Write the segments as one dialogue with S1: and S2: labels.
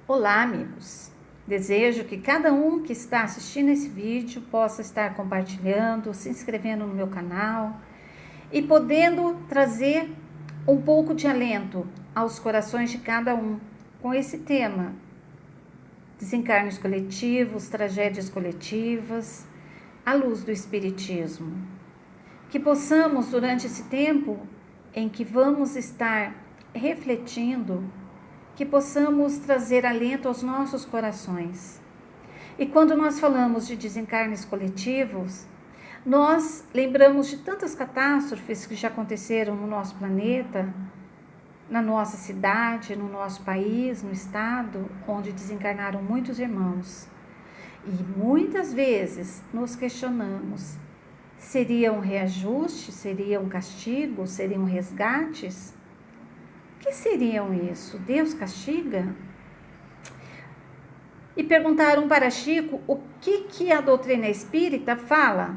S1: Olá, amigos! Desejo que cada um que está assistindo esse vídeo possa estar compartilhando, se inscrevendo no meu canal e podendo trazer um pouco de alento aos corações de cada um com esse tema: desencarnes coletivos, tragédias coletivas, à luz do Espiritismo. Que possamos, durante esse tempo em que vamos estar refletindo, que possamos trazer alento aos nossos corações. E quando nós falamos de desencarnes coletivos, nós lembramos de tantas catástrofes que já aconteceram no nosso planeta, na nossa cidade, no nosso país, no estado, onde desencarnaram muitos irmãos. E muitas vezes nos questionamos: seria um reajuste, seria um castigo, seriam resgates? O que seriam isso? Deus castiga? E perguntaram para Chico o que a doutrina espírita fala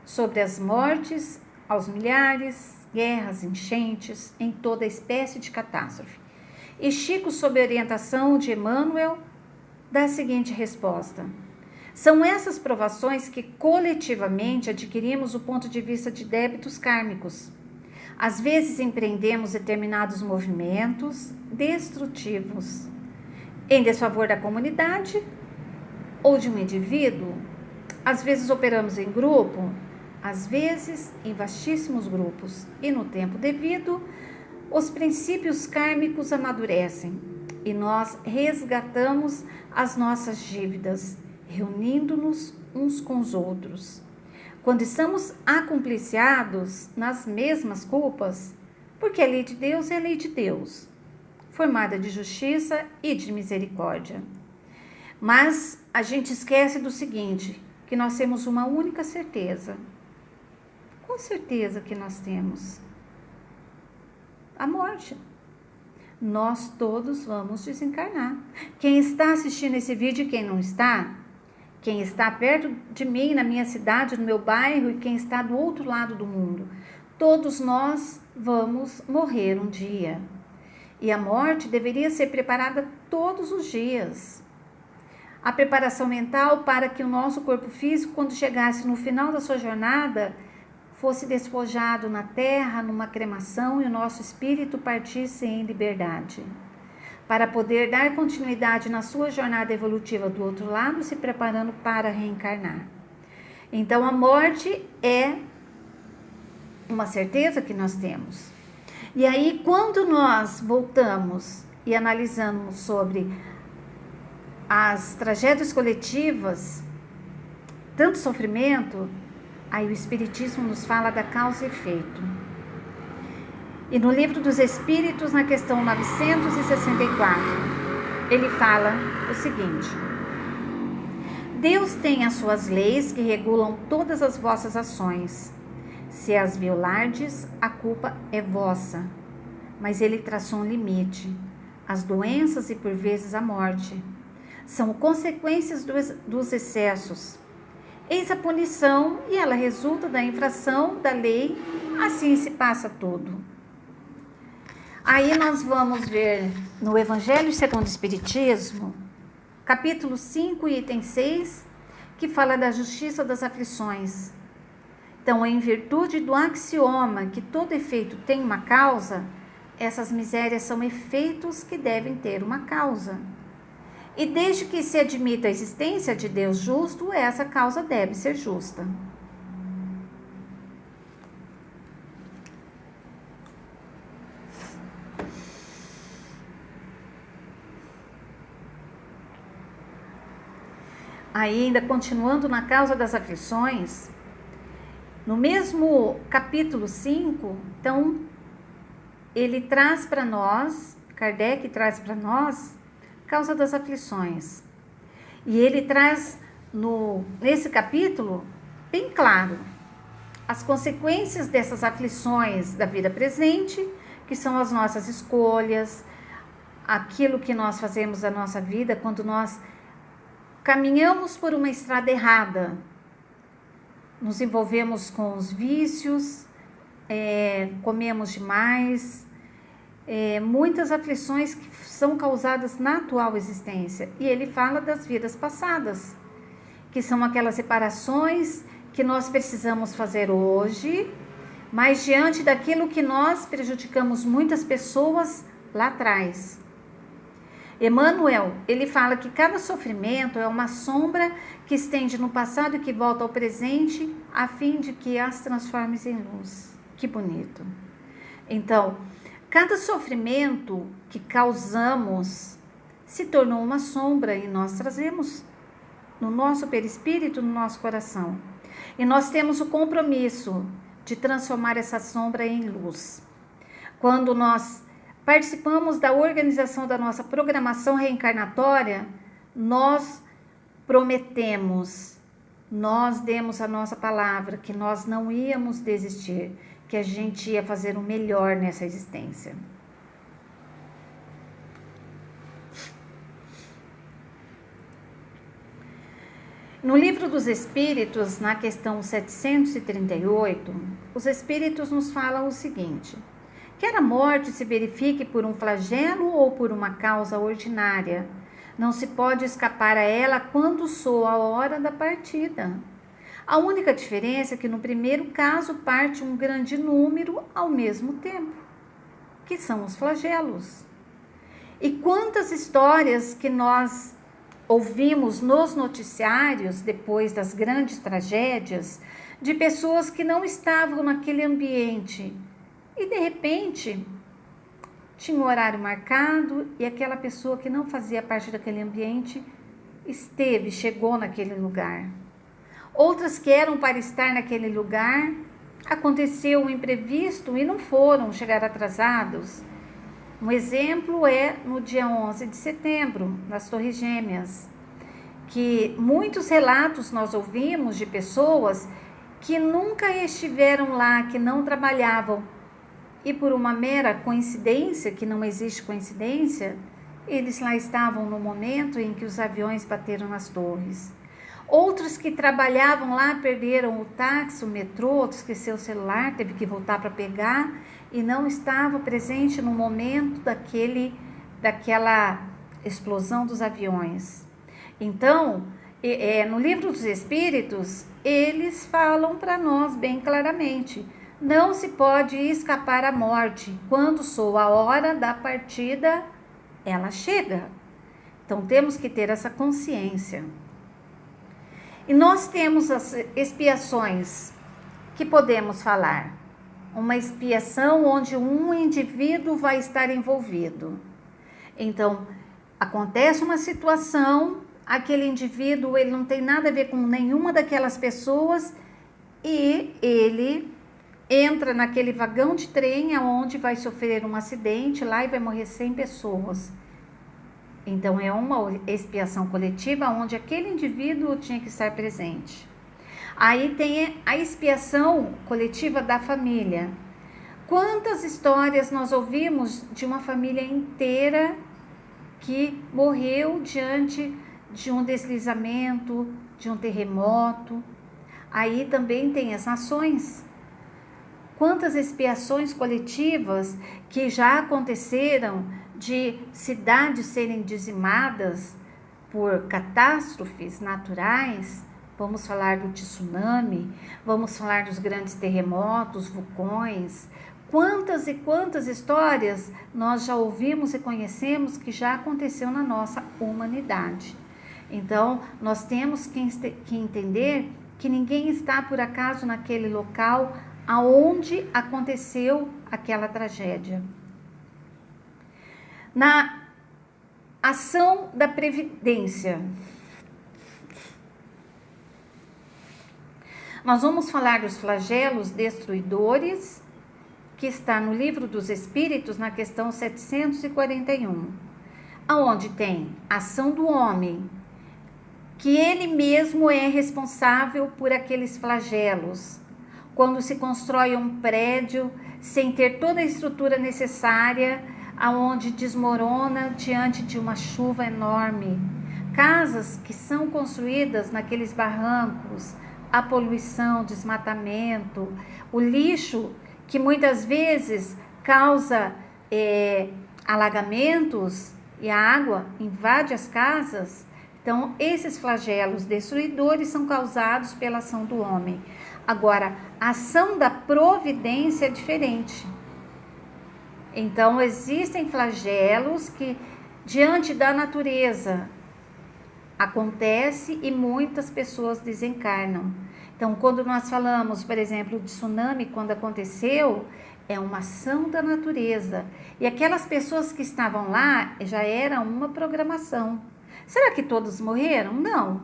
S1: sobre as mortes aos milhares, guerras, enchentes, em toda espécie de catástrofe. E Chico, sob a orientação de Emmanuel, dá a seguinte resposta: são essas provações que coletivamente adquirimos o ponto de vista de débitos kármicos. Às vezes empreendemos determinados movimentos destrutivos em desfavor da comunidade ou de um indivíduo. Às vezes operamos em grupo, às vezes em vastíssimos grupos, e no tempo devido, os princípios kármicos amadurecem e nós resgatamos as nossas dívidas, reunindo-nos uns com os outros. Quando estamos acompliciados nas mesmas culpas, porque a lei de Deus é a lei de Deus, formada de justiça e de misericórdia. Mas a gente esquece do seguinte, que nós temos uma única certeza. Qual certeza que nós temos? A morte. Nós todos vamos desencarnar. Quem está assistindo esse vídeo e quem não está, quem está perto de mim, na minha cidade, no meu bairro, e quem está do outro lado do mundo, todos nós vamos morrer um dia. E a morte deveria ser preparada todos os dias. A preparação mental para que o nosso corpo físico, quando chegasse no final da sua jornada, fosse despojado na terra, numa cremação, e o nosso espírito partisse em liberdade, para poder dar continuidade na sua jornada evolutiva do outro lado, se preparando para reencarnar. Então, a morte é uma certeza que nós temos. E aí, quando nós voltamos e analisamos sobre as tragédias coletivas, tanto sofrimento, aí o Espiritismo nos fala da causa e efeito. E no Livro dos Espíritos, na questão 964, ele fala o seguinte: Deus tem as suas leis que regulam todas as vossas ações. Se as violardes, a culpa é vossa. Mas ele traçou um limite: as doenças e por vezes a morte. São consequências dos excessos. Eis a punição e ela resulta da infração da lei, assim se passa tudo. Aí nós vamos ver no Evangelho segundo o Espiritismo, capítulo 5, item 6, que fala da justiça das aflições. Então, em virtude do axioma que todo efeito tem uma causa, essas misérias são efeitos que devem ter uma causa. E desde que se admita a existência de Deus justo, essa causa deve ser justa. Ainda continuando na causa das aflições, no mesmo capítulo 5, então, ele traz para nós, Kardec traz para nós, causa das aflições. E ele traz nesse capítulo, bem claro, as consequências dessas aflições da vida presente, que são as nossas escolhas, aquilo que nós fazemos da nossa vida quando nós caminhamos por uma estrada errada, nos envolvemos com os vícios, comemos demais, muitas aflições que são causadas na atual existência. E ele fala das vidas passadas, que são aquelas reparações que nós precisamos fazer hoje, mas diante daquilo que nós prejudicamos muitas pessoas lá atrás. Emmanuel, ele fala que cada sofrimento é uma sombra que estende no passado e que volta ao presente, a fim de que as transforme em luz. Que bonito. Então, cada sofrimento que causamos se tornou uma sombra e nós trazemos no nosso perispírito, no nosso coração. E nós temos o compromisso de transformar essa sombra em luz. Quando nós participamos da organização da nossa programação reencarnatória, nós prometemos, nós demos a nossa palavra que nós não íamos desistir, que a gente ia fazer o melhor nessa existência. No Livro dos Espíritos, na questão 738, os Espíritos nos falam o seguinte: quer a morte se verifique por um flagelo ou por uma causa ordinária, não se pode escapar a ela quando soa a hora da partida. A única diferença é que no primeiro caso parte um grande número ao mesmo tempo, que são os flagelos. E quantas histórias que nós ouvimos nos noticiários, depois das grandes tragédias, de pessoas que não estavam naquele ambiente e, de repente, tinha um horário marcado e aquela pessoa que não fazia parte daquele ambiente chegou naquele lugar. Outras que eram para estar naquele lugar, aconteceu um imprevisto e não foram, chegar atrasados. Um exemplo é no dia 11 de setembro, nas Torres Gêmeas, que muitos relatos nós ouvimos de pessoas que nunca estiveram lá, que não trabalhavam, e por uma mera coincidência, que não existe coincidência, eles lá estavam no momento em que os aviões bateram nas torres. Outros que trabalhavam lá perderam o táxi, o metrô, esqueceu o celular, teve que voltar para pegar e não estava presente no momento daquela explosão dos aviões. Então, no Livro dos Espíritos, eles falam para nós bem claramente: não se pode escapar à morte. Quando soa a hora da partida, ela chega. Então, temos que ter essa consciência. E nós temos as expiações que podemos falar. Uma expiação onde um indivíduo vai estar envolvido. Então, acontece uma situação, aquele indivíduo ele não tem nada a ver com nenhuma daquelas pessoas e ele entra naquele vagão de trem onde vai sofrer um acidente lá e vai morrer 100 pessoas. Então, é uma expiação coletiva onde aquele indivíduo tinha que estar presente. Aí tem a expiação coletiva da família. Quantas histórias nós ouvimos de uma família inteira que morreu diante de um deslizamento, de um terremoto. Aí também tem as nações. Quantas expiações coletivas que já aconteceram de cidades serem dizimadas por catástrofes naturais. Vamos falar do tsunami, vamos falar dos grandes terremotos, vulcões. Quantas e quantas histórias nós já ouvimos e conhecemos que já aconteceu na nossa humanidade. Então, nós temos que entender que ninguém está por acaso naquele local aonde aconteceu aquela tragédia. Na ação da Previdência, nós vamos falar dos flagelos destruidores, que está no Livro dos Espíritos, na questão 741, aonde tem a ação do homem, que ele mesmo é responsável por aqueles flagelos. Quando se constrói um prédio sem ter toda a estrutura necessária, aonde desmorona diante de uma chuva enorme. Casas que são construídas naqueles barrancos, a poluição, desmatamento, o lixo que muitas vezes causa alagamentos e a água invade as casas. Então, esses flagelos destruidores são causados pela ação do homem. Agora, a ação da providência é diferente. Então, existem flagelos que, diante da natureza, acontece e muitas pessoas desencarnam. Então, quando nós falamos, por exemplo, de tsunami, quando aconteceu, é uma ação da natureza. E aquelas pessoas que estavam lá já era uma programação. Será que todos morreram? Não,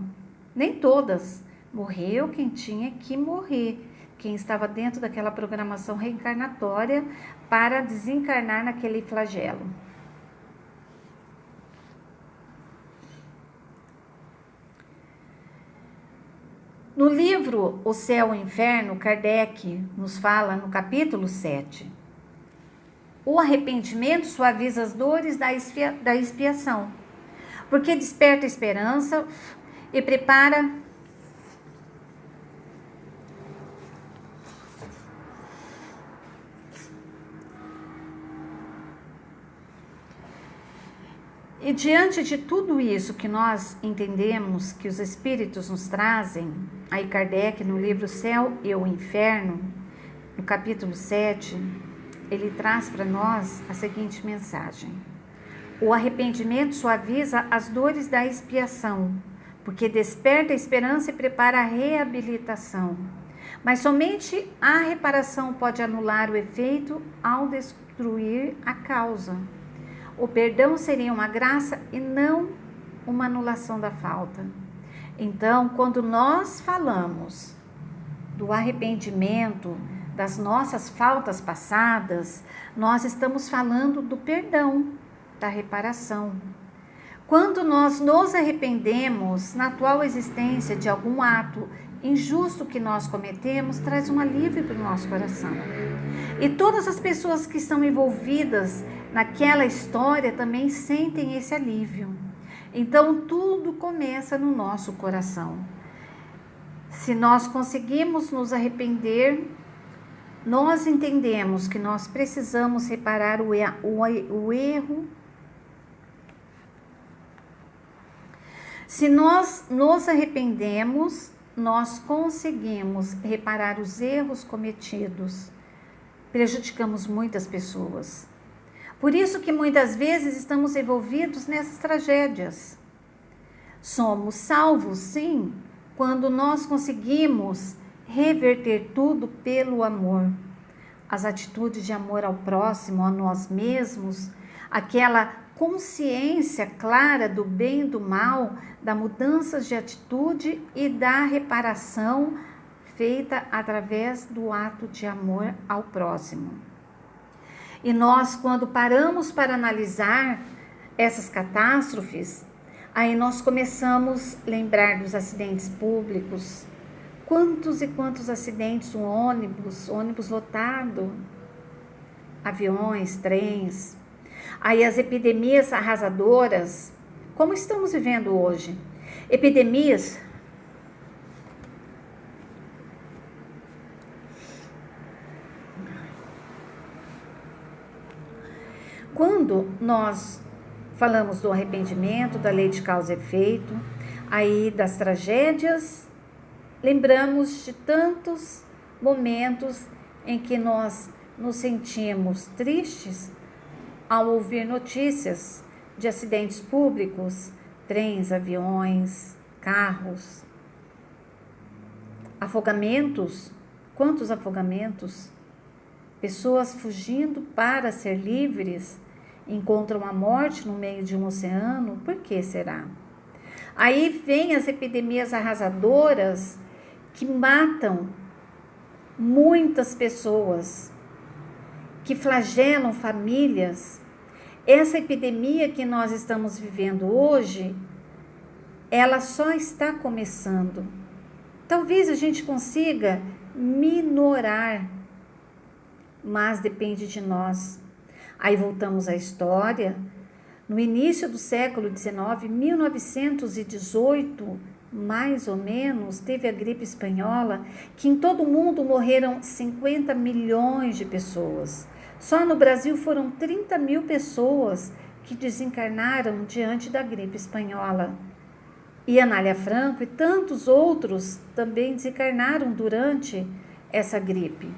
S1: nem todas. Morreu quem tinha que morrer, quem estava dentro daquela programação reencarnatória para desencarnar naquele flagelo. No livro O Céu e o Inferno, Kardec nos fala no capítulo 7. O arrependimento suaviza as dores da expiação, porque desperta a esperança e prepara E diante de tudo isso que nós entendemos que os espíritos nos trazem, aí Kardec no livro Céu e o Inferno, no capítulo 7, ele traz para nós a seguinte mensagem: o arrependimento suaviza as dores da expiação, porque desperta a esperança e prepara a reabilitação. Mas somente a reparação pode anular o efeito ao destruir a causa. O perdão seria uma graça e não uma anulação da falta. Então, quando nós falamos do arrependimento, das nossas faltas passadas, nós estamos falando do perdão, da reparação. Quando nós nos arrependemos na atual existência de algum ato injusto que nós cometemos, traz um alívio para o nosso coração. E todas as pessoas que estão envolvidas naquela história também sentem esse alívio. Então, tudo começa no nosso coração. Se nós conseguimos nos arrepender, nós entendemos que nós precisamos reparar o erro. Se nós nos arrependemos, nós conseguimos reparar os erros cometidos. Prejudicamos muitas pessoas. Por isso que muitas vezes estamos envolvidos nessas tragédias. Somos salvos, sim, quando nós conseguimos reverter tudo pelo amor. As atitudes de amor ao próximo, a nós mesmos, aquela consciência clara do bem e do mal, da mudança de atitude e da reparação feita através do ato de amor ao próximo. E nós, quando paramos para analisar essas catástrofes, aí nós começamos a lembrar dos acidentes públicos. Quantos e quantos acidentes, ônibus lotado, aviões, trens. Aí as epidemias arrasadoras, como estamos vivendo hoje. Epidemias quando nós falamos do arrependimento, da lei de causa e efeito, aí das tragédias, lembramos de tantos momentos em que nós nos sentimos tristes ao ouvir notícias de acidentes públicos, trens, aviões, carros, afogamentos. Quantos afogamentos? Pessoas fugindo para ser livres encontram a morte no meio de um oceano. Por que será? Aí vem as epidemias arrasadoras que matam muitas pessoas, que flagelam famílias. Essa epidemia que nós estamos vivendo hoje, ela só está começando. Talvez a gente consiga minorar, mas depende de nós. Aí voltamos à história. No início do século XIX, 1918, mais ou menos, teve a gripe espanhola, que em todo o mundo morreram 50 milhões de pessoas. Só no Brasil foram 30 mil pessoas que desencarnaram diante da gripe espanhola. E Anália Franco e tantos outros também desencarnaram durante essa gripe.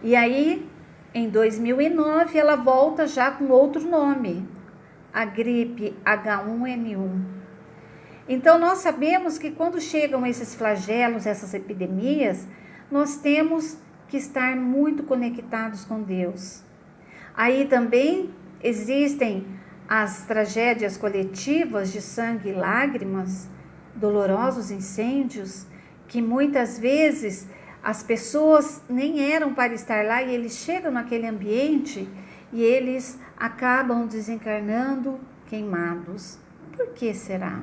S1: E aí, em 2009, ela volta já com outro nome, a gripe H1N1. Então, nós sabemos que quando chegam esses flagelos, essas epidemias, nós temos que estar muito conectados com Deus. Aí também existem as tragédias coletivas de sangue e lágrimas, dolorosos incêndios, que muitas vezes as pessoas nem eram para estar lá e eles chegam naquele ambiente e eles acabam desencarnando queimados. Por que será?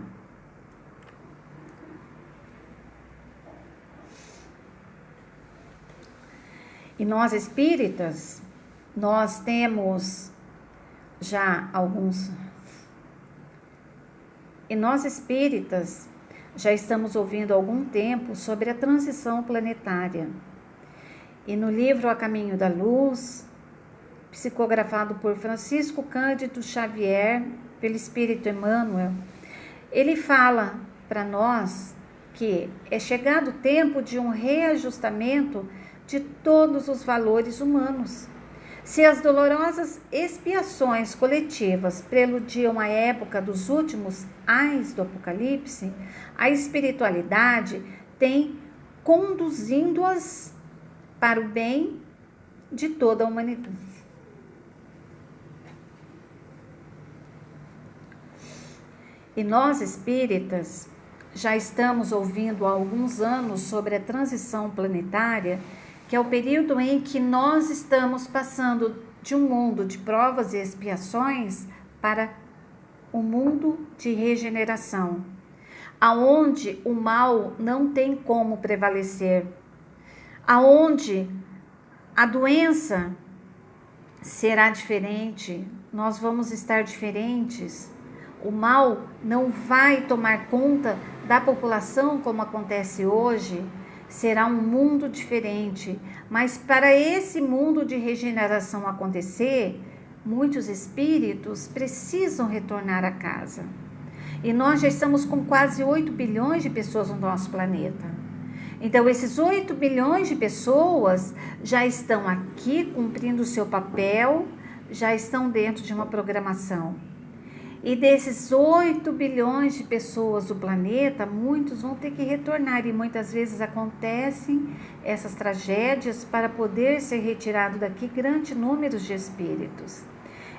S1: E nós espíritas, nós temos já alguns... E nós espíritas já estamos ouvindo há algum tempo sobre a transição planetária. E no livro A Caminho da Luz, psicografado por Francisco Cândido Xavier, pelo Espírito Emmanuel, ele fala para nós que é chegado o tempo de um reajustamento de todos os valores humanos. Se as dolorosas expiações coletivas preludiam a época dos últimos ais do Apocalipse, a espiritualidade tem conduzindo-as para o bem de toda a humanidade. E nós espíritas já estamos ouvindo há alguns anos sobre a transição planetária, que é o período em que nós estamos passando de um mundo de provas e expiações para um mundo de regeneração, aonde o mal não tem como prevalecer, aonde a doença será diferente, nós vamos estar diferentes, o mal não vai tomar conta da população como acontece hoje. Será um mundo diferente, mas para esse mundo de regeneração acontecer, muitos espíritos precisam retornar a casa. E nós já estamos com quase 8 bilhões de pessoas no nosso planeta. Então, esses 8 bilhões de pessoas já estão aqui cumprindo o seu papel, já estão dentro de uma programação. E desses 8 bilhões de pessoas do planeta, muitos vão ter que retornar. E muitas vezes acontecem essas tragédias para poder ser retirado daqui grande número de espíritos.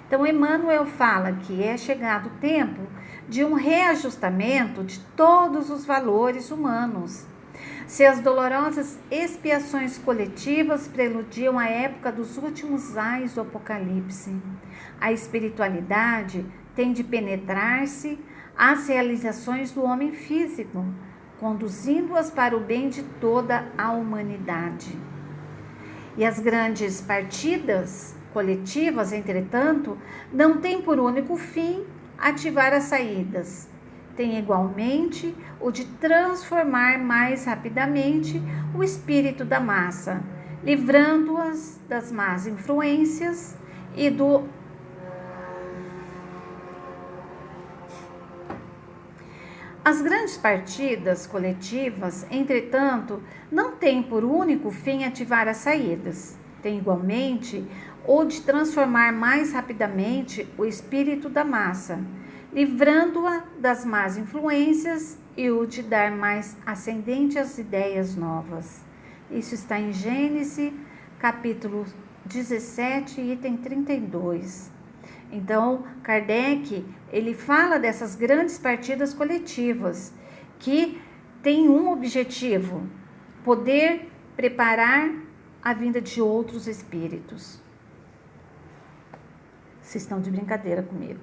S1: Então, Emmanuel fala que é chegado o tempo de um reajustamento de todos os valores humanos. Se as dolorosas expiações coletivas preludiam a época dos últimos ais do Apocalipse, a espiritualidade tem de penetrar-se às realizações do homem físico, conduzindo-as para o bem de toda a humanidade. E as grandes partidas coletivas, entretanto, não têm por único fim ativar as saídas. Tem igualmente o de transformar mais rapidamente o espírito da massa, livrando-as das más influências e do As grandes partidas coletivas, entretanto, não têm por único fim ativar as saídas. Tem igualmente o de transformar mais rapidamente o espírito da massa, livrando-a das más influências e o de dar mais ascendente às ideias novas. Isso está em Gênesis, capítulo 17, item 32. Então, Kardec, ele fala dessas grandes partidas coletivas, que têm um objetivo, poder preparar a vinda de outros espíritos. Vocês estão de brincadeira comigo.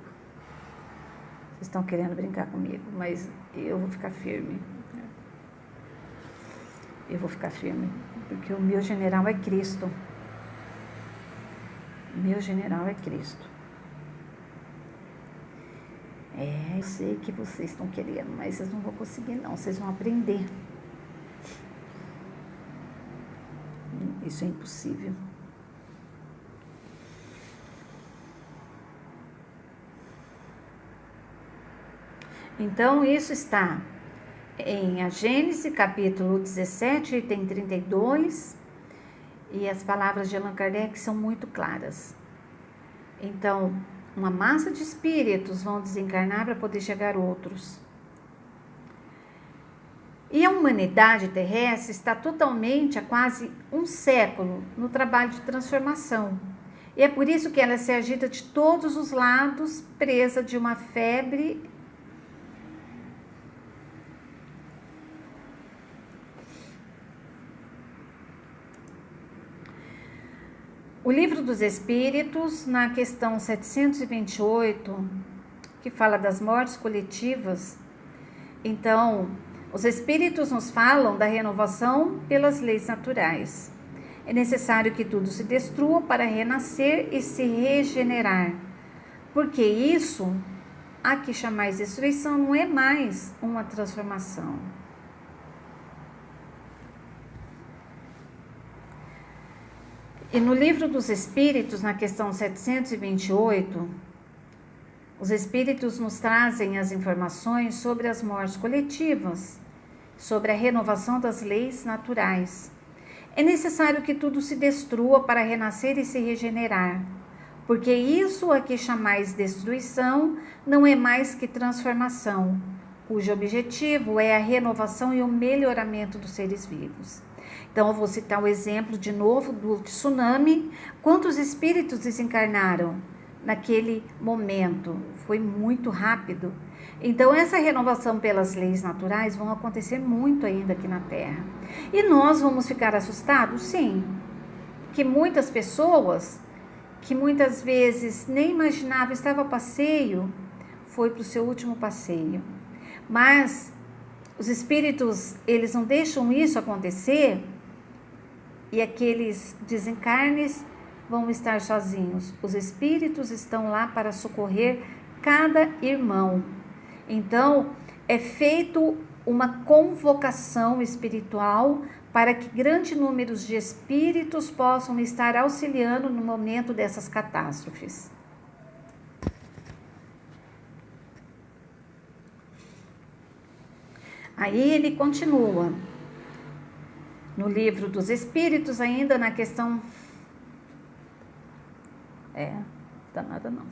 S1: Vocês estão querendo brincar comigo, mas eu vou ficar firme. Eu vou ficar firme, porque o meu general é Cristo. Meu general é Cristo. Eu sei que vocês estão querendo, mas vocês não vão conseguir não, vocês vão aprender. Isso é impossível. Então, isso está em a Gênesis, capítulo 17, item 32, e as palavras de Allan Kardec são muito claras. Então, uma massa de espíritos vão desencarnar para poder chegar outros. E a humanidade terrestre está totalmente há quase um século no trabalho de transformação. E é por isso que ela se agita de todos os lados, presa de uma febre O Livro dos Espíritos, na questão 728, que fala das mortes coletivas, então, os espíritos nos falam da renovação pelas leis naturais. É necessário que tudo se destrua para renascer e se regenerar, porque isso, a que chamais destruição, não é mais uma transformação. E no Livro dos Espíritos, na questão 728, os Espíritos nos trazem as informações sobre as mortes coletivas, sobre a renovação das leis naturais. É necessário que tudo se destrua para renascer e se regenerar, porque isso a que chamais destruição não é mais que transformação, cujo objetivo é a renovação e o melhoramento dos seres vivos. Então, eu vou citar o exemplo de novo do tsunami. Quantos espíritos desencarnaram naquele momento? Foi muito rápido. Então, essa renovação pelas leis naturais vão acontecer muito ainda aqui na Terra. E nós vamos ficar assustados? Sim. Que muitas pessoas, que muitas vezes nem imaginavam, estava a passeio, foi para o seu último passeio. Mas os espíritos, eles não deixam isso acontecer, e aqueles desencarnes vão estar sozinhos. Os espíritos estão lá para socorrer cada irmão. Então, é feito uma convocação espiritual para que grande número de espíritos possam estar auxiliando no momento dessas catástrofes. Aí ele continua. No Livro dos Espíritos, ainda na questão... danada não.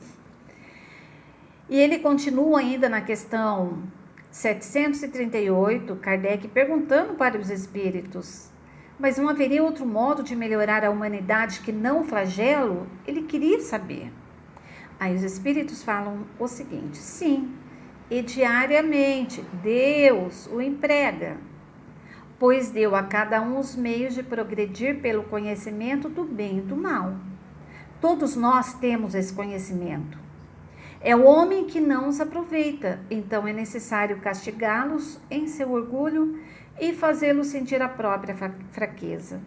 S1: E ele continua ainda na questão 738, Kardec perguntando para os espíritos, mas não haveria outro modo de melhorar a humanidade que não o flagelo? Ele queria saber. Aí os espíritos falam o seguinte: sim, e diariamente Deus o emprega, pois deu a cada um os meios de progredir pelo conhecimento do bem e do mal. Todos nós temos esse conhecimento. É o homem que não os aproveita, então é necessário castigá-los em seu orgulho e fazê-los sentir a própria fraqueza.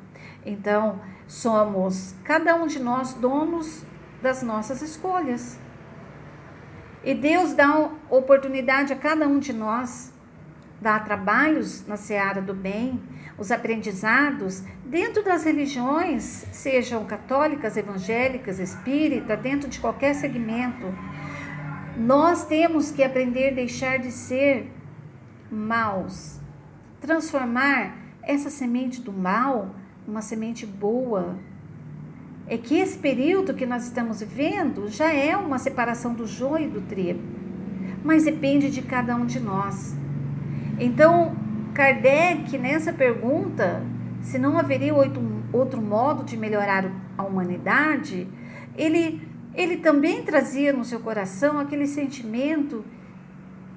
S1: Então, somos cada um de nós donos das nossas escolhas. E Deus dá oportunidade a cada um de nós, dá trabalhos na seara do bem, os aprendizados dentro das religiões, sejam católicas, evangélicas, espírita, dentro de qualquer segmento. Nós temos que aprender a deixar de ser maus, transformar essa semente do mal numa semente boa. É que esse período que nós estamos vivendo já é uma separação do joio e do trigo, mas depende de cada um de nós. Então, Kardec, nessa pergunta, se não haveria outro modo de melhorar a humanidade, ele também trazia no seu coração aquele sentimento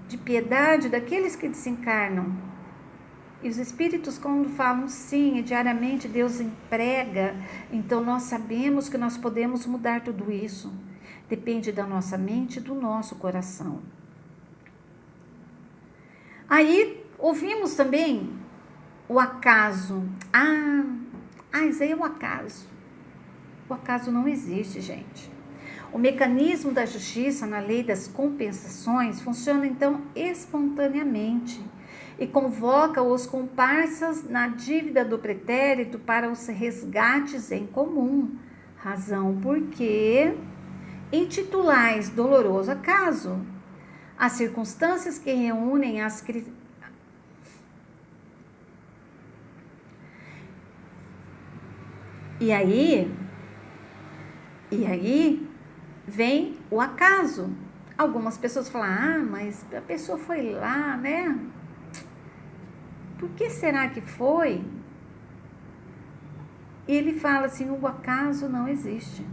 S1: de piedade daqueles que desencarnam. E os espíritos, quando falam sim, e diariamente Deus emprega, então nós sabemos que nós podemos mudar tudo isso. Depende da nossa mente e do nosso coração. Aí ouvimos também o acaso. Isso aí é o acaso. O acaso não existe, gente. O mecanismo da justiça na lei das compensações funciona então espontaneamente e convoca os comparsas na dívida do pretérito para os resgates em comum, razão porque intitulais doloroso acaso as circunstâncias que reúnem as E aí vem o acaso. Algumas pessoas falam, mas a pessoa foi lá, né? Por que será que foi? E ele fala assim, o acaso não existe.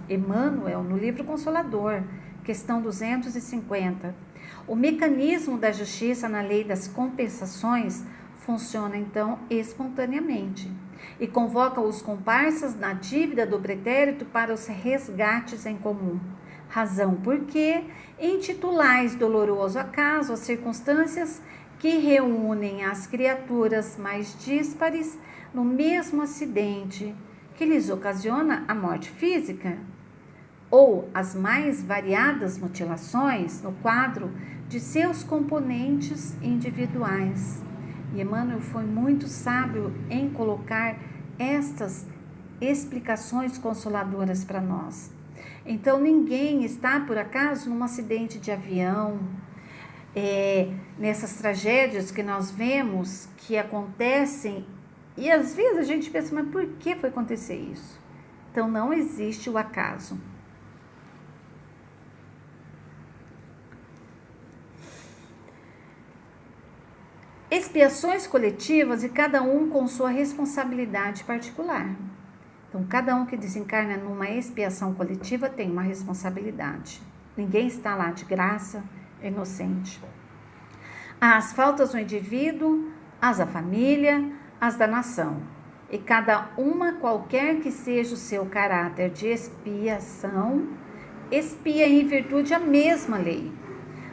S1: Emmanuel, no livro Consolador, questão 250. O mecanismo da justiça na lei das compensações funciona então espontaneamente e convoca os comparsas na dívida do pretérito para os resgates em comum. Razão porque intitulais doloroso acaso as circunstâncias que reúnem as criaturas mais díspares no mesmo acidente que lhes ocasiona a morte física, ou as mais variadas mutilações no quadro de seus componentes individuais. E Emmanuel foi muito sábio em colocar estas explicações consoladoras para nós. Então, ninguém está, por acaso, num acidente de avião, nessas tragédias que nós vemos que acontecem, e às vezes a gente pensa, mas por que foi acontecer isso? Então, não existe o acaso. Expiações coletivas e cada um com sua responsabilidade particular. Então, cada um que desencarna numa expiação coletiva tem uma responsabilidade. Ninguém está lá de graça, inocente. Há as faltas do indivíduo, as da família, as da nação. E cada uma, qualquer que seja o seu caráter de expiação, expia em virtude a mesma lei.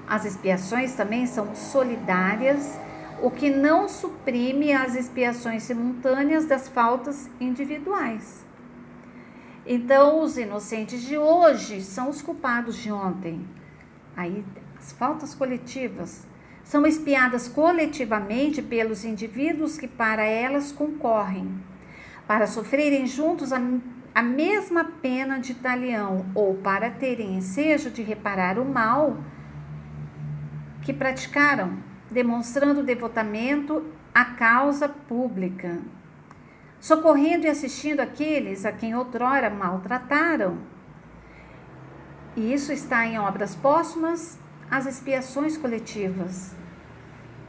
S1: As expiações também são solidárias, o que não suprime as expiações simultâneas das faltas individuais. Então, os inocentes de hoje são os culpados de ontem. Aí, as faltas coletivas são expiadas coletivamente pelos indivíduos que para elas concorrem, para sofrerem juntos a mesma pena de talião, ou para terem ensejo de reparar o mal que praticaram, demonstrando devotamento à causa pública, socorrendo e assistindo aqueles a quem outrora maltrataram. E isso está em Obras Póstumas, As Expiações Coletivas.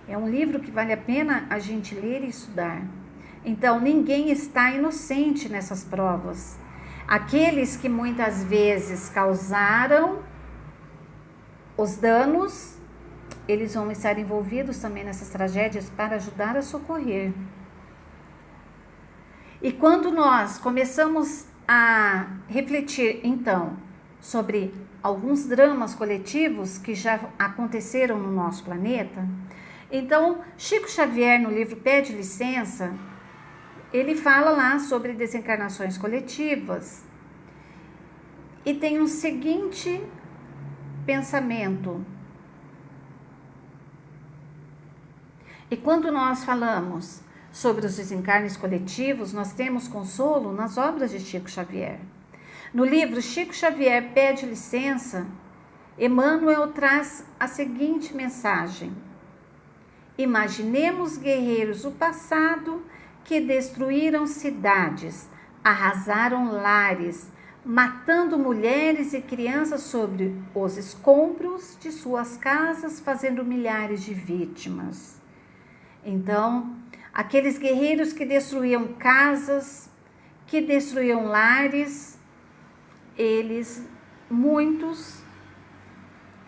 S1: É um livro que vale a pena a gente ler e estudar. Então, ninguém está inocente nessas provas. Aqueles que muitas vezes causaram os danos, eles vão estar envolvidos também nessas tragédias para ajudar a socorrer. E quando nós começamos a refletir, então, sobre alguns dramas coletivos que já aconteceram no nosso planeta, então, Chico Xavier, no livro Pede Licença, ele fala lá sobre desencarnações coletivas e tem um seguinte pensamento. E quando nós falamos sobre os desencarnes coletivos, nós temos consolo nas obras de Chico Xavier. No livro Chico Xavier Pede Licença, Emmanuel traz a seguinte mensagem: imaginemos guerreiros do passado que destruíram cidades, arrasaram lares, matando mulheres e crianças sobre os escombros de suas casas, fazendo milhares de vítimas. Então, aqueles guerreiros que destruíam casas, que destruíam lares, muitos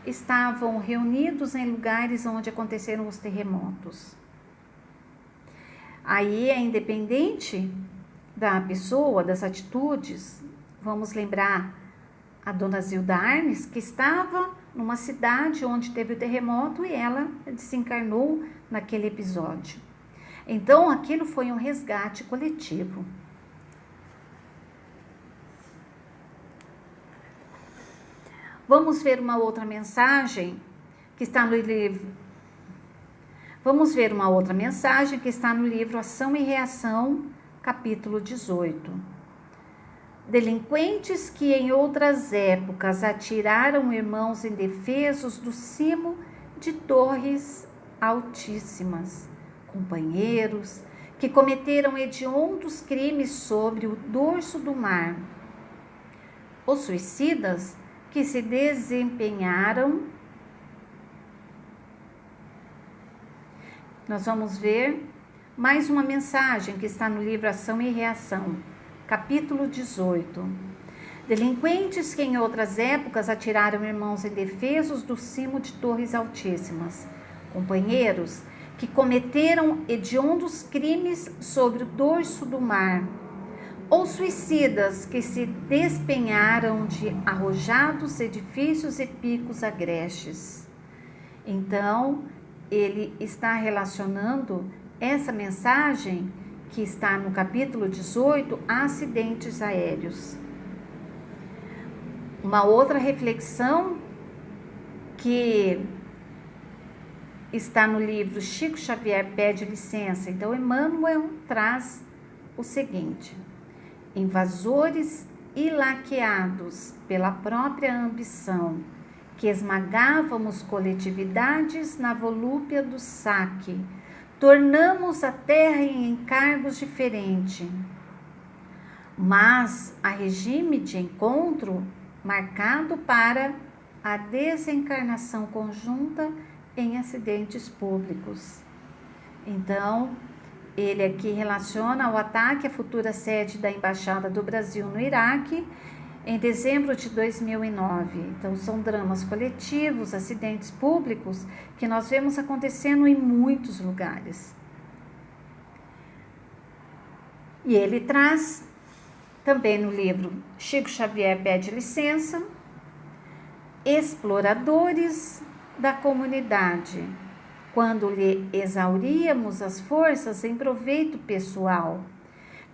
S1: estavam reunidos em lugares onde aconteceram os terremotos. Aí é independente da pessoa, das atitudes. Vamos lembrar a dona Zilda Arnes, que estava numa cidade onde teve o terremoto e ela desencarnou naquele episódio. Então, aquilo foi um resgate coletivo. Vamos ver uma outra mensagem que está no livro. Vamos ver uma outra mensagem que está no livro Ação e Reação, capítulo 18. Delinquentes que em outras épocas atiraram irmãos indefesos do cimo de torres altíssimas, companheiros que cometeram hediondos crimes sobre o dorso do mar, os suicidas que se desempenharam. Nós vamos ver mais uma mensagem que está no livro Ação e Reação, capítulo 18. Delinquentes que em outras épocas atiraram irmãos indefesos do cimo de torres altíssimas, companheiros que cometeram hediondos crimes sobre o dorso do mar, ou suicidas que se despenharam de arrojados edifícios e picos agrestes. Então, ele está relacionando essa mensagem que está no capítulo 18 a acidentes aéreos. Uma outra reflexão que está no livro Chico Xavier Pede Licença. Então, Emmanuel traz o seguinte: invasores ilaqueados pela própria ambição, que esmagávamos coletividades na volúpia do saque, tornamos a terra em encargos diferentes, mas a regime de encontro marcado para a desencarnação conjunta em acidentes públicos. Então, ele aqui relaciona o ataque à futura sede da Embaixada do Brasil no Iraque em dezembro de 2009. Então, são dramas coletivos, acidentes públicos que nós vemos acontecendo em muitos lugares. E ele traz também no livro Chico Xavier Pede Licença, exploradores da comunidade, quando lhe exauríamos as forças em proveito pessoal.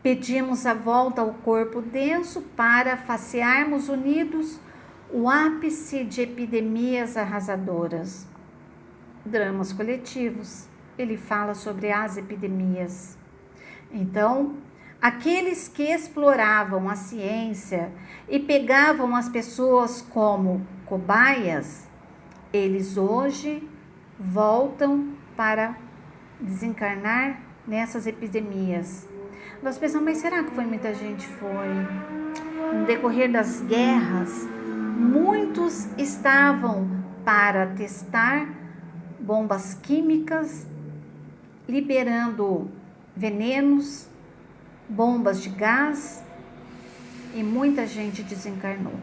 S1: Pedimos a volta ao corpo denso para facearmos unidos o ápice de epidemias arrasadoras. Dramas coletivos, ele fala sobre as epidemias. Então, aqueles que exploravam a ciência e pegavam as pessoas como cobaias, eles hoje voltam para desencarnar nessas epidemias. Nós pensamos, mas será que foi muita gente? Foi. No decorrer das guerras, muitos estavam para testar bombas químicas, liberando venenos, bombas de gás, e muita gente desencarnou.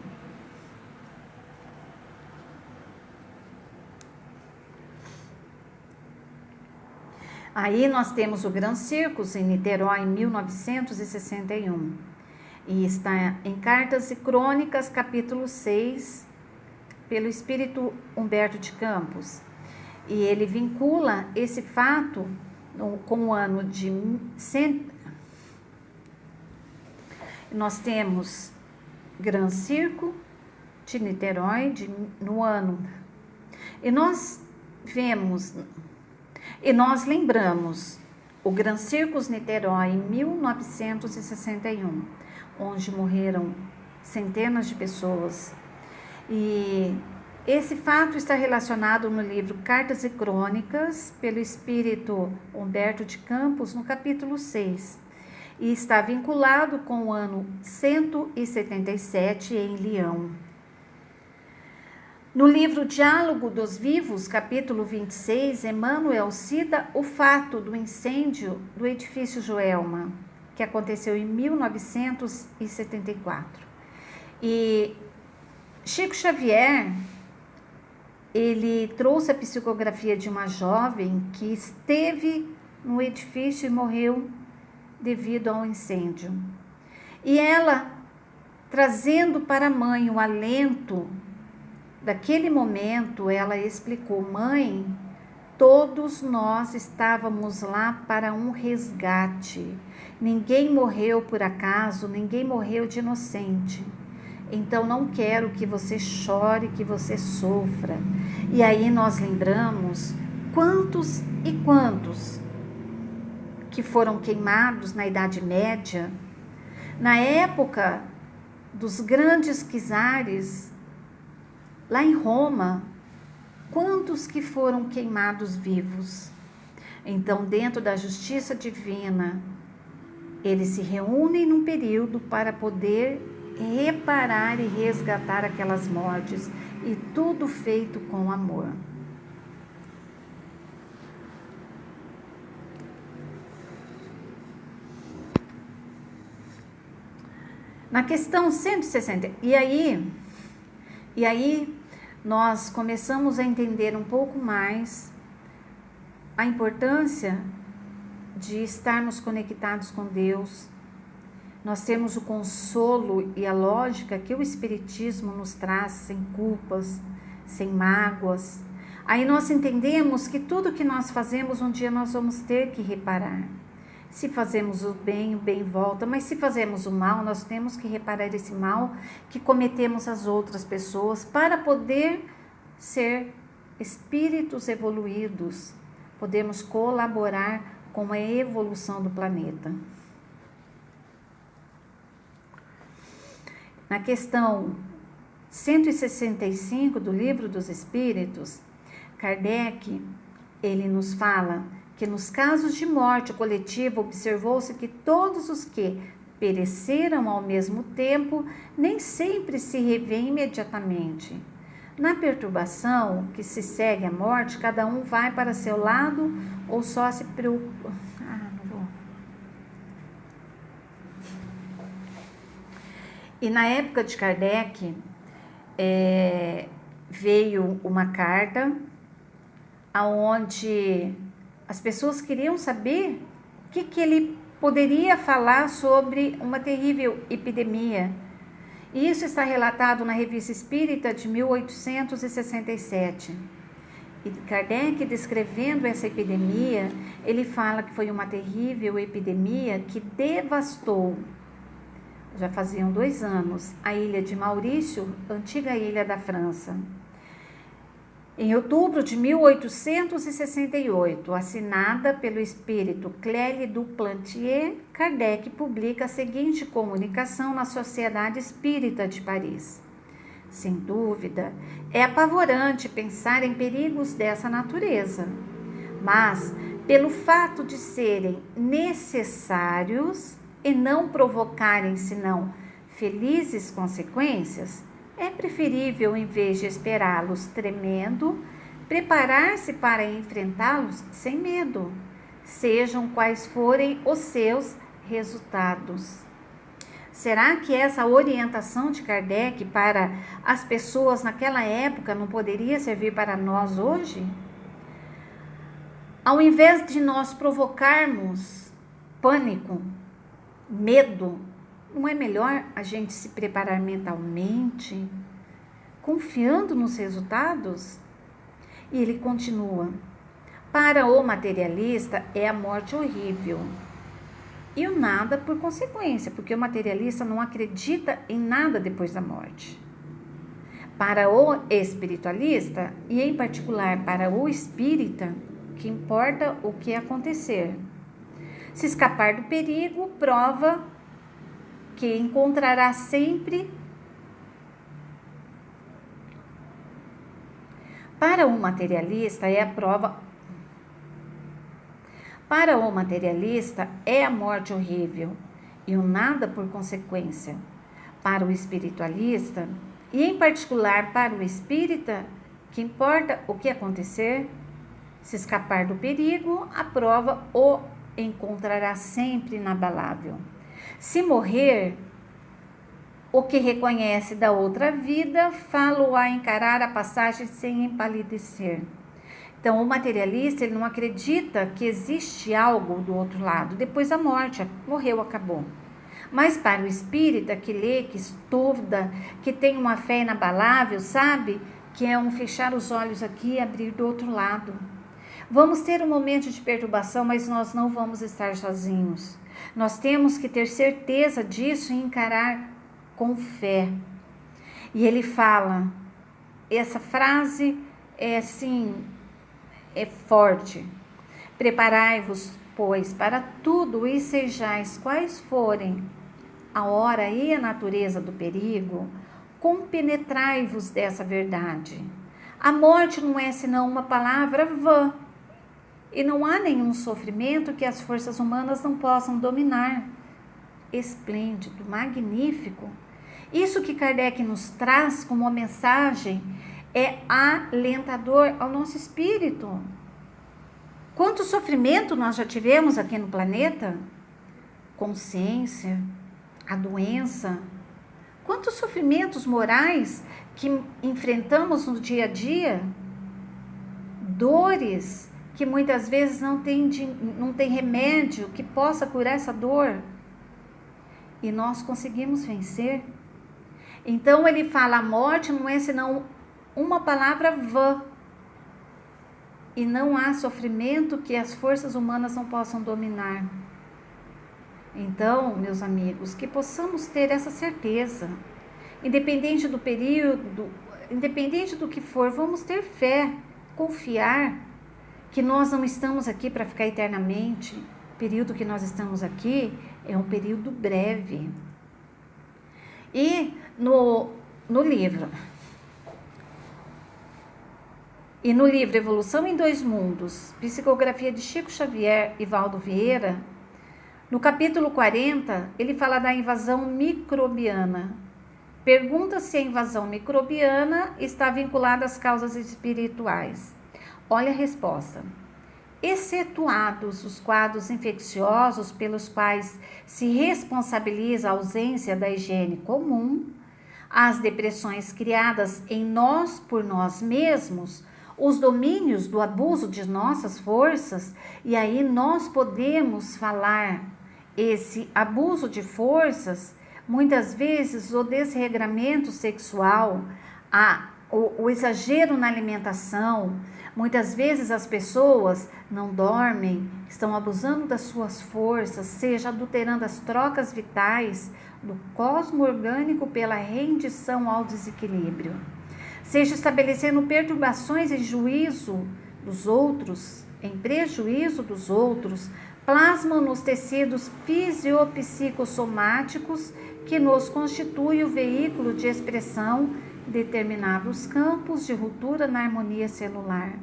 S1: Aí nós temos o Gran Circus em Niterói em 1961 e está em Cartas e Crônicas, capítulo 6, pelo espírito Humberto de Campos. E ele vincula esse fato com o ano de... Nós temos Gran Circo de Niterói no ano. E nós lembramos o Gran Circus Niterói em 1961, onde morreram centenas de pessoas. E esse fato está relacionado no livro Cartas e Crônicas, pelo espírito Humberto de Campos, no capítulo 6, e está vinculado com o ano 177 em Leão. No livro Diálogo dos Vivos, capítulo 26, Emmanuel cita o fato do incêndio do edifício Joelma, que aconteceu em 1974. E Chico Xavier, ele trouxe a psicografia de uma jovem que esteve no edifício e morreu devido ao incêndio. E ela, trazendo para a mãe o alento daquele momento, ela explicou: mãe, todos nós estávamos lá para um resgate. Ninguém morreu por acaso, ninguém morreu de inocente. Então não quero que você chore, que você sofra. E aí nós lembramos quantos e quantos que foram queimados na Idade Média. Na época dos grandes czares, lá em Roma, quantos que foram queimados vivos? Então, dentro da justiça divina, eles se reúnem num período para poder reparar e resgatar aquelas mortes, e tudo feito com amor. Na questão 160, e aí nós começamos a entender um pouco mais a importância de estarmos conectados com Deus. Nós temos o consolo e a lógica que o Espiritismo nos traz, sem culpas, sem mágoas. Aí nós entendemos que tudo que nós fazemos, um dia nós vamos ter que reparar. Se fazemos o bem volta, mas se fazemos o mal, nós temos que reparar esse mal que cometemos às outras pessoas para poder ser espíritos evoluídos, podemos colaborar com a evolução do planeta. Na questão 165 do Livro dos Espíritos, Kardec, ele nos fala que nos casos de morte coletiva observou-se que todos os que pereceram ao mesmo tempo nem sempre se revêem imediatamente. Na perturbação que se segue à morte, cada um vai para seu lado ou só se preocupa. E na época de Kardec, veio uma carta onde as pessoas queriam saber o que ele poderia falar sobre uma terrível epidemia. E isso está relatado na Revista Espírita de 1867. E Kardec, descrevendo essa epidemia, ele fala que foi uma terrível epidemia que devastou, já faziam 2 anos, a ilha de Maurício, antiga ilha da França. Em outubro de 1868, assinada pelo espírito Clélie du Plantier, Kardec publica a seguinte comunicação na Sociedade Espírita de Paris. Sem dúvida, é apavorante pensar em perigos dessa natureza, mas, pelo fato de serem necessários e não provocarem senão felizes consequências, é preferível, em vez de esperá-los tremendo, preparar-se para enfrentá-los sem medo, sejam quais forem os seus resultados. Será que essa orientação de Kardec para as pessoas naquela época não poderia servir para nós hoje? Ao invés de nós provocarmos pânico, medo, não é melhor a gente se preparar mentalmente, confiando nos resultados? E ele continua: para o materialista é a morte horrível, e o nada por consequência, porque o materialista não acredita em nada depois da morte. Para o espiritualista, e em particular para o espírita, que importa o que acontecer. Se escapar do perigo, prova que encontrará sempre. Para o materialista é a prova. Para o materialista é a morte horrível e o nada por consequência. Para o espiritualista, e em particular para o espírita, que importa o que acontecer, se escapar do perigo, a prova o encontrará sempre inabalável. Se morrer, o que reconhece da outra vida, falo a encarar a passagem sem empalidecer. Então, o materialista, ele não acredita que existe algo do outro lado, depois da morte, morreu, acabou. Mas para o espírita que lê, que estuda, que tem uma fé inabalável, sabe que é um fechar os olhos aqui e abrir do outro lado. Vamos ter um momento de perturbação, mas nós não vamos estar sozinhos. Nós temos que ter certeza disso e encarar com fé. E ele fala, essa frase é assim, é forte. Preparai-vos, pois, para tudo e sejais quais forem a hora e a natureza do perigo, compenetrai-vos dessa verdade. A morte não é senão uma palavra vã, e não há nenhum sofrimento que as forças humanas não possam dominar. Esplêndido, magnífico. Isso que Kardec nos traz como uma mensagem é alentador ao nosso espírito. Quanto sofrimento nós já tivemos aqui no planeta? Consciência, a doença. Quantos sofrimentos morais que enfrentamos no dia a dia? Dores que muitas vezes não tem remédio que possa curar essa dor. E nós conseguimos vencer. Então ele fala, a morte não é senão uma palavra vã. E não há sofrimento que as forças humanas não possam dominar. Então, meus amigos, que possamos ter essa certeza. Independente do período, independente do que for, vamos ter fé, confiar que nós não estamos aqui para ficar eternamente. O período que nós estamos aqui é um período breve. E no livro Evolução em Dois Mundos, psicografia de Chico Xavier e Valdo Vieira, no capítulo 40, ele fala da invasão microbiana. Pergunta se a invasão microbiana está vinculada às causas espirituais. Olha a resposta. Excetuados os quadros infecciosos pelos quais se responsabiliza a ausência da higiene comum, as depressões criadas em nós por nós mesmos, os domínios do abuso de nossas forças, e aí nós podemos falar esse abuso de forças, muitas vezes o desregramento sexual, o exagero na alimentação. Muitas vezes as pessoas não dormem, estão abusando das suas forças, seja adulterando as trocas vitais do cosmo orgânico pela rendição ao desequilíbrio, seja estabelecendo perturbações em juízo dos outros, em prejuízo dos outros, plasmam nos tecidos fisiopsicossomáticos que nos constitui o veículo de expressão determinados campos de ruptura na harmonia celular.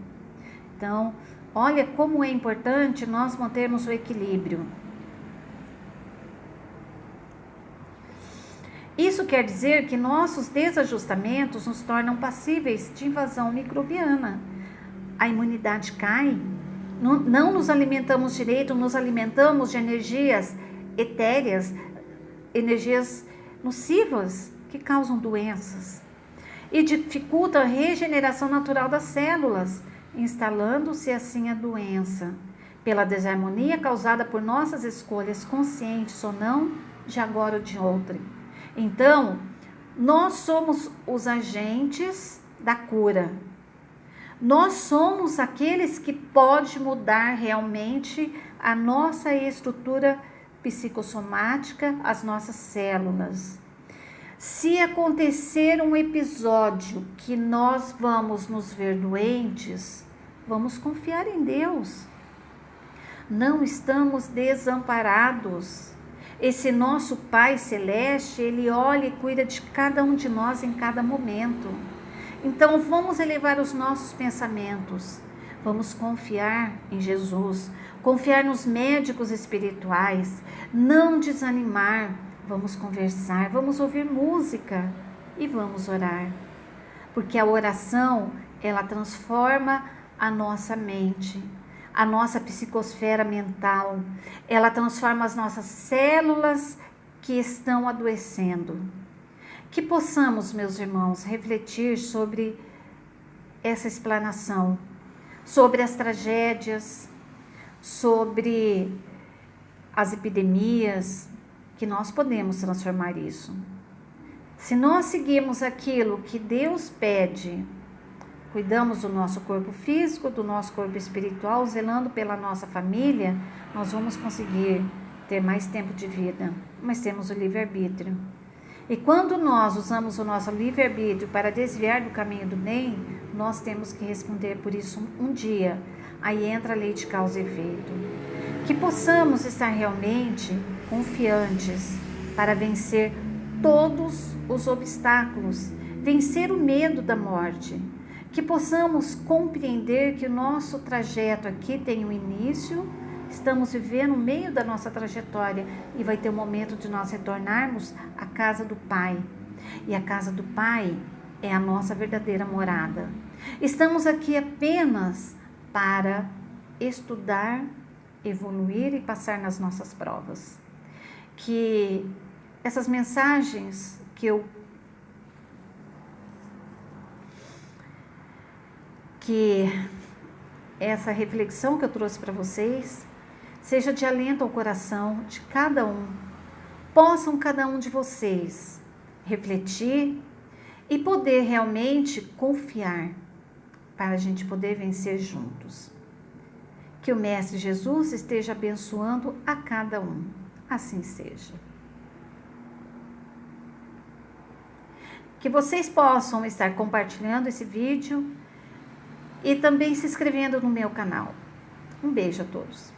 S1: Então, olha como é importante nós mantermos o equilíbrio. Isso quer dizer que nossos desajustamentos nos tornam passíveis de invasão microbiana. A imunidade cai, não nos alimentamos direito, nos alimentamos de energias etéreas, energias nocivas que causam doenças e dificulta a regeneração natural das células, instalando-se assim a doença, pela desarmonia causada por nossas escolhas, conscientes ou não, de agora ou de outrem. Então, nós somos os agentes da cura. Nós somos aqueles que podem mudar realmente a nossa estrutura psicossomática, as nossas células. Se acontecer um episódio que nós vamos nos ver doentes, vamos confiar em Deus. Não estamos desamparados. Esse nosso Pai Celeste, Ele olha e cuida de cada um de nós em cada momento. Então vamos elevar os nossos pensamentos. Vamos confiar em Jesus, confiar nos médicos espirituais, não desanimar. Vamos conversar, vamos ouvir música e vamos orar. Porque a oração, ela transforma a nossa mente, a nossa psicosfera mental. Ela transforma as nossas células que estão adoecendo. Que possamos, meus irmãos, refletir sobre essa explanação, sobre as tragédias, sobre as epidemias, que nós podemos transformar isso. Se nós seguirmos aquilo que Deus pede, cuidamos do nosso corpo físico, do nosso corpo espiritual, zelando pela nossa família, nós vamos conseguir ter mais tempo de vida, mas temos o livre-arbítrio. E quando nós usamos o nosso livre-arbítrio para desviar do caminho do bem, nós temos que responder por isso um dia. Aí entra a lei de causa e efeito. Que possamos estar realmente confiantes para vencer todos os obstáculos, vencer o medo da morte. Que possamos compreender que o nosso trajeto aqui tem um início, estamos vivendo o meio da nossa trajetória e vai ter um momento de nós retornarmos à casa do Pai. E a casa do Pai é a nossa verdadeira morada. Estamos aqui apenas para estudar, evoluir e passar nas nossas provas. Que essas mensagens que essa reflexão que eu trouxe para vocês seja de alento ao coração de cada um. Possam cada um de vocês refletir e poder realmente confiar para a gente poder vencer juntos. Que o Mestre Jesus esteja abençoando a cada um. Assim seja. Que vocês possam estar compartilhando esse vídeo e também se inscrevendo no meu canal. Um beijo a todos.